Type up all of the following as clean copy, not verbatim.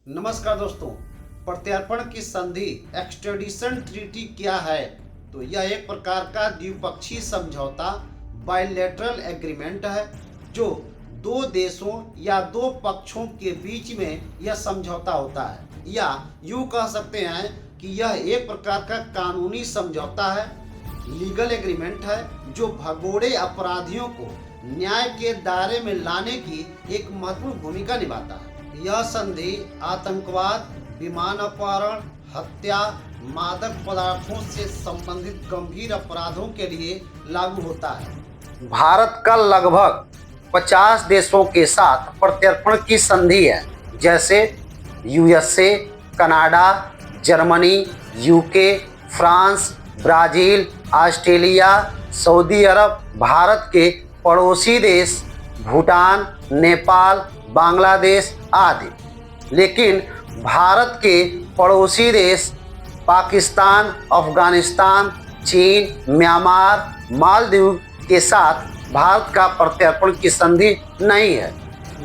नमस्कार दोस्तों। प्रत्यर्पण की संधि एक्सट्रेडिशन ट्रीटी क्या है? तो यह एक प्रकार का द्विपक्षीय समझौता बायलैटरल एग्रीमेंट है जो दो देशों या दो पक्षों के बीच में यह समझौता होता है, या यूँ कह सकते हैं कि यह एक प्रकार का कानूनी समझौता है, लीगल एग्रीमेंट है जो भगोड़े अपराधियों को न्याय के दायरे में लाने की एक महत्वपूर्ण भूमिका निभाता है। यह संधि आतंकवाद, विमान अपहरण, हत्या, मादक पदार्थों से संबंधित गंभीर अपराधों के लिए लागू होता है। भारत का लगभग 50 देशों के साथ प्रत्यर्पण की संधि है, जैसे USA, Canada, Germany, UK, France, Brazil, Australia, Saudi Arabia, Bharat के पड़ोसी देश भूटान, नेपाल, बांग्लादेश आदि। लेकिन भारत के पड़ोसी देश पाकिस्तान, अफगानिस्तान, चीन, म्यांमार, मालदीव के साथ भारत का प्रत्यर्पण की संधि नहीं है।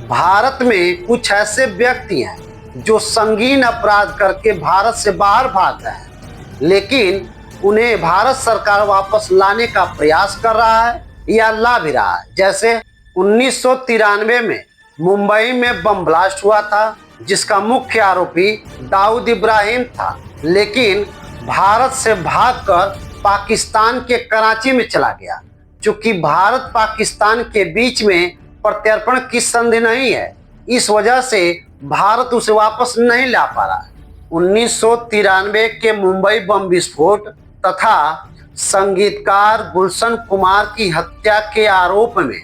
भारत में कुछ ऐसे व्यक्ति हैं जो संगीन अपराध करके भारत से बाहर भाग गए हैं, लेकिन उन्हें भारत सरकार वापस लाने का प्रयास कर रहा है या ला भी रहा है। जैसे 1993 में मुंबई में बम ब्लास्ट हुआ था, जिसका मुख्य आरोपी दाऊद इब्राहिम था, लेकिन भारत से भागकर पाकिस्तान के कराची में चला गया। चूंकि भारत पाकिस्तान के बीच में प्रत्यर्पण की संधि नहीं है, इस वजह से भारत उसे वापस नहीं ला पा रहा है। 1993 के मुंबई बम विस्फोट तथा संगीतकार गुलशन कुमार की हत्या के आरोप में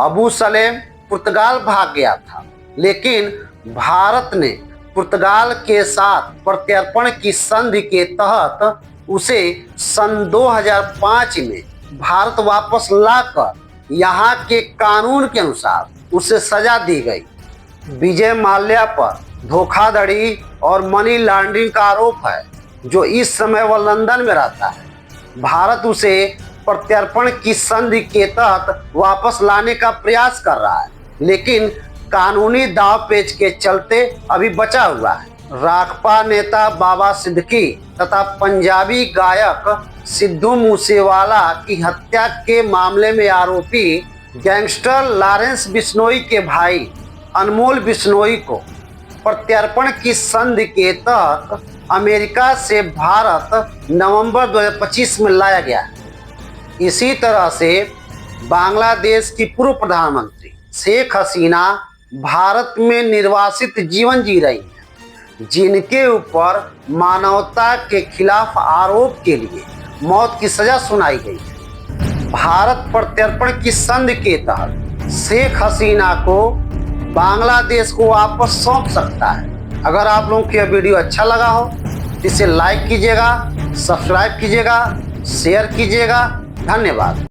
अबू सलेम पुर्तगाल भाग गया था, लेकिन भारत ने पुर्तगाल के साथ प्रत्यर्पण की संधि के तहत उसे सन 2005 में भारत वापस लाकर यहाँ के कानून के अनुसार उसे सजा दी गई। विजय माल्या पर धोखाधड़ी और मनी लॉन्ड्रिंग का आरोप है, जो इस समय वह लंदन में रहता है। भारत उसे प्रत्यर्पण की संधि के तहत वापस लाने का प्रयास कर रहा है, लेकिन कानूनी दाव पेच के चलते अभी बचा हुआ है। राखपा नेता बाबा सिद्दीकी तथा पंजाबी गायक सिद्धू मूसेवाला की हत्या के मामले में आरोपी गैंगस्टर लॉरेंस बिश्नोई के भाई अनमोल बिश्नोई को प्रत्यर्पण की संधि के तहत अमेरिका से भारत नवंबर 2025 में लाया गया है। इसी तरह से बांग्लादेश की पूर्व प्रधानमंत्री शेख हसीना भारत में निर्वासित जीवन जी रही हैं, जिनके ऊपर मानवता के खिलाफ आरोप के लिए मौत की सजा सुनाई गई है। भारत प्रत्यर्पण की संधि के तहत शेख हसीना को बांग्लादेश को वापस सौंप सकता है। अगर आप लोगों को यह वीडियो अच्छा लगा हो, इसे लाइक कीजिएगा, सब्सक्राइब कीजिएगा, शेयर कीजिएगा। धन्यवाद।